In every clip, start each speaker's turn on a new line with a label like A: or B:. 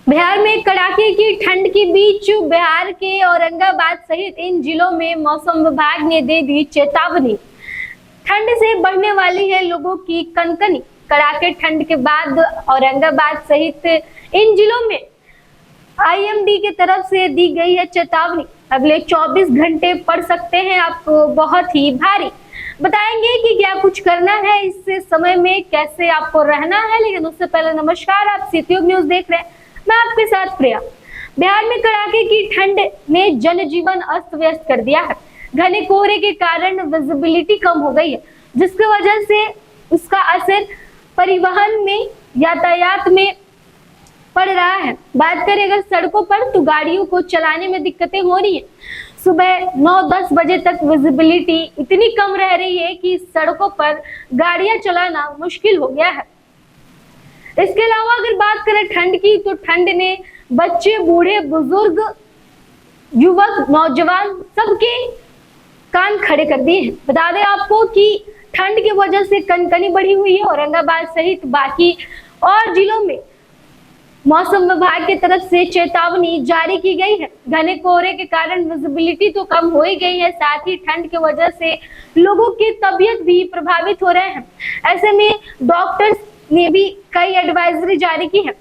A: बिहार में कड़ाके की ठंड के बीच बिहार के औरंगाबाद सहित इन जिलों में मौसम विभाग ने दे दी चेतावनी। ठंड से बढ़ने वाली है लोगों की कनकनी। कड़ाके ठंड के बाद औरंगाबाद सहित इन जिलों में आईएमडी की तरफ से दी गई है चेतावनी। अगले 24 घंटे पड़ सकते हैं आपको बहुत ही भारी। बताएंगे कि क्या कुछ करना है इस समय में, कैसे आपको रहना है, लेकिन उससे पहले नमस्कार, आप सिटीयोग न्यूज देख रहे हैं, मैं आपके साथ प्रिया। बिहार में कड़ाके की ठंड ने जनजीवन अस्त व्यस्त कर दिया है। घने कोहरे के कारण विजिबिलिटी कम हो गई है, जिसकी वजह से उसका असर परिवहन में, यातायात में पड़ रहा है। बात करें अगर सड़कों पर, तो गाड़ियों को चलाने में दिक्कतें हो रही है। सुबह 9-10 बजे तक विजिबिलिटी इतनी कम रह रही है कि सड़कों पर गाड़ियां चलाना मुश्किल हो गया है। इसके अलावा अगर बात करें ठंड की, तो ठंड ने बच्चे, बूढ़े, बुजुर्ग, युवक, नौजवान सबके कान खड़े कर दिए हैं। बता दें आपको कि ठंड की वजह से कनकनी बढ़ी हुई है। औरंगाबाद सहित बाकी और जिलों में मौसम विभाग की तरफ से चेतावनी जारी की गई है। घने कोहरे के कारण विजिबिलिटी तो कम हो ही गई है, साथ ही ठंड की वजह से लोगों की तबीयत भी प्रभावित हो रहे हैं। ऐसे में डॉक्टर्स ने भी कई एडवाइजरी जारी की है।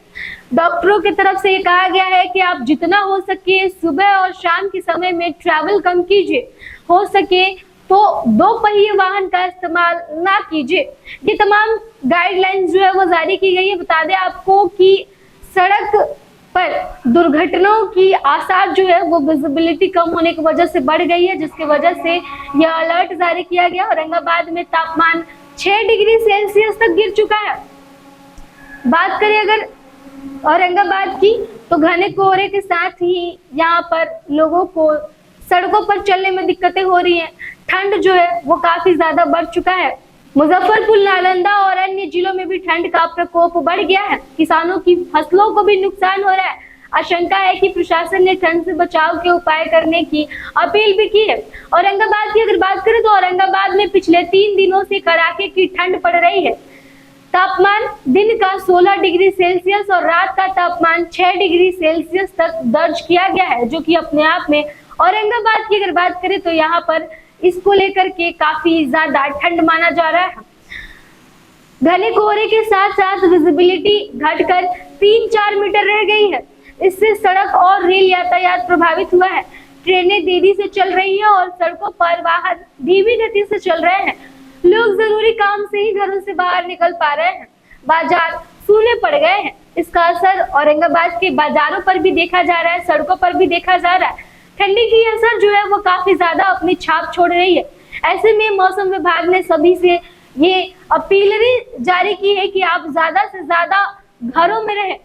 A: डॉक्टरों की तरफ से ये कहा गया है कि आप जितना हो सके सुबह और शाम के समय में ट्रैवल कम कीजिए। हो सके तो 2 पहिए वाहन का इस्तेमाल ना कीजिए। ये तमाम गाइडलाइंस जो है वो जारी की गई है। बता दें आपको कि सड़क पर दुर्घटनाओं की आसार जो है वो विजिबिलिटी कम होने की वजह से बढ़ गई है, जिसकी वजह से यह अलर्ट जारी किया गया। औरंगाबाद में तापमान 6 डिग्री सेल्सियस तक गिर चुका है। बात करें अगर औरंगाबाद की, तो घने कोहरे के साथ ही यहाँ पर लोगों को सड़कों पर चलने में दिक्कतें हो रही हैं। ठंड जो है वो काफी ज्यादा बढ़ चुका है। मुजफ्फरपुर, नालंदा और अन्य जिलों में भी ठंड का प्रकोप बढ़ गया है। किसानों की फसलों को भी नुकसान हो रहा है। आशंका है कि प्रशासन ने ठंड से बचाव के उपाय करने की अपील भी की है। औरंगाबाद की अगर बात करें, तो औरंगाबाद में पिछले 3 दिनों से कड़ाके की ठंड पड़ रही है। तापमान दिन का 16 डिग्री सेल्सियस और रात का तापमान 6 डिग्री सेल्सियस तक दर्ज किया गया है, जो कि अपने आप में औरंगाबाद की अगर बात करें तो यहाँ पर इसको लेकर के काफी ज्यादा ठंड माना जा रहा है। घने कोहरे के साथ साथ विजिबिलिटी घटकर 3-4 मीटर रह गई है। इससे सड़क और रेल यातायात प्रभावित हुआ है। ट्रेनें देरी से चल रही है और सड़कों पर वाहन धीमी गति से चल रहे हैं। लोग जरूरी काम से ही घरों से बाहर निकल पा रहे हैं। बाजार सूने पड़ गए हैं। इसका असर औरंगाबाद के बाजारों पर भी देखा जा रहा है, सड़कों पर भी देखा जा रहा है। ठंडी की असर जो है वो काफी ज्यादा अपनी छाप छोड़ रही है। ऐसे में मौसम विभाग ने सभी से ये अपील जारी की है कि आप ज्यादा से ज्यादा घरों में रहें,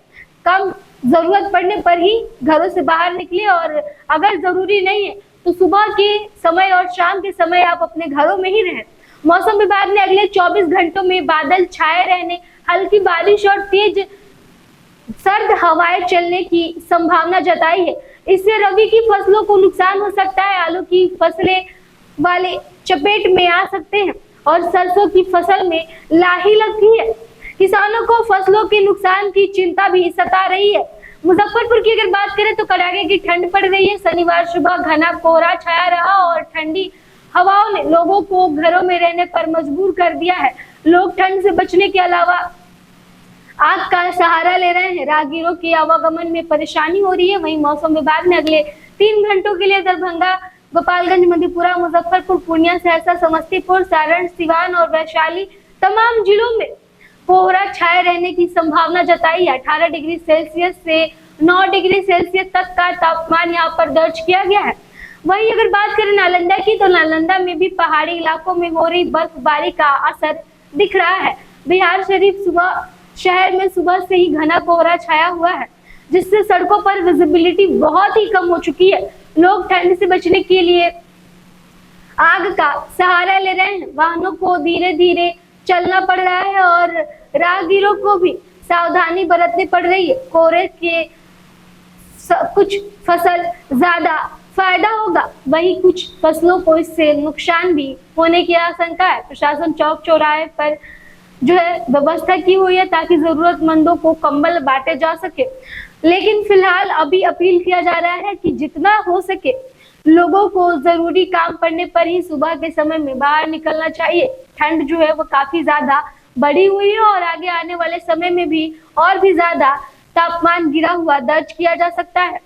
A: कम जरूरत पड़ने पर ही घरों से बाहर निकले, और अगर जरूरी नहीं है तो सुबह के समय और शाम के समय आप अपने घरों में ही रहें। मौसम विभाग ने अगले 24 घंटों में बादल छाए रहने, हल्की बारिश और तेज सर्द हवाएं चलने की संभावना जताई है। इससे रबी की फसलों को नुकसान हो सकता है। आलू की फसलें वाले चपेट में आ सकते हैं और सरसों की फसल में लाही लगती है। किसानों को फसलों के नुकसान की चिंता भी सता रही है। मुजफ्फरपुर की अगर बात करें तो कड़ाके की ठंड पड़ रही है। शनिवार सुबह घना कोहरा छाया रहा और ठंडी हवाओं ने लोगों को घरों में रहने पर मजबूर कर दिया है। लोग ठंड से बचने के अलावा आग का सहारा ले रहे हैं। राहगीरों के आवागमन में परेशानी हो रही है। वहीं मौसम विभाग ने अगले 3 घंटों के लिए दरभंगा, गोपालगंज, मधेपुरा, मुजफ्फरपुर, पूर्णिया, सहरसा, समस्तीपुर, सारण, सिवान और वैशाली तमाम जिलों में कोहरा छाए रहने की संभावना जताई है। 18 डिग्री सेल्सियस से 9 डिग्री सेल्सियस तक का तापमान यहाँ पर दर्ज किया गया है। वहीं अगर बात करें नालंदा की, तो नालंदा में भी पहाड़ी इलाकों में हो रही बर्फबारी का असर दिख रहा है। बिहार शरीफ शहर में सुबह से ही घना कोहरा छाया हुआ है, जिससे सड़कों पर विजिबिलिटी बहुत ही कम हो चुकी है। लोग ठंड से बचने के लिए आग का सहारा ले रहे हैं। वाहनों को धीरे धीरे चलना पड़ रहा है और राहगीरों को भी सावधानी बरतनी पड़ रही है। कोहरे के कुछ फसल ज्यादा फायदा होगा, वहीं कुछ फसलों को इससे नुकसान भी होने की आशंका है। प्रशासन चौक चौराहे पर जो है व्यवस्था की हुई है ताकि जरूरतमंदों को कंबल बांटे जा सके। लेकिन फिलहाल अभी अपील किया जा रहा है कि जितना हो सके लोगों को जरूरी काम पड़ने पर ही सुबह के समय में बाहर निकलना चाहिए। ठंड जो है वो काफी ज्यादा बढ़ी हुई है और आगे आने वाले समय में भी और भी ज्यादा तापमान गिरा हुआ दर्ज किया जा सकता है।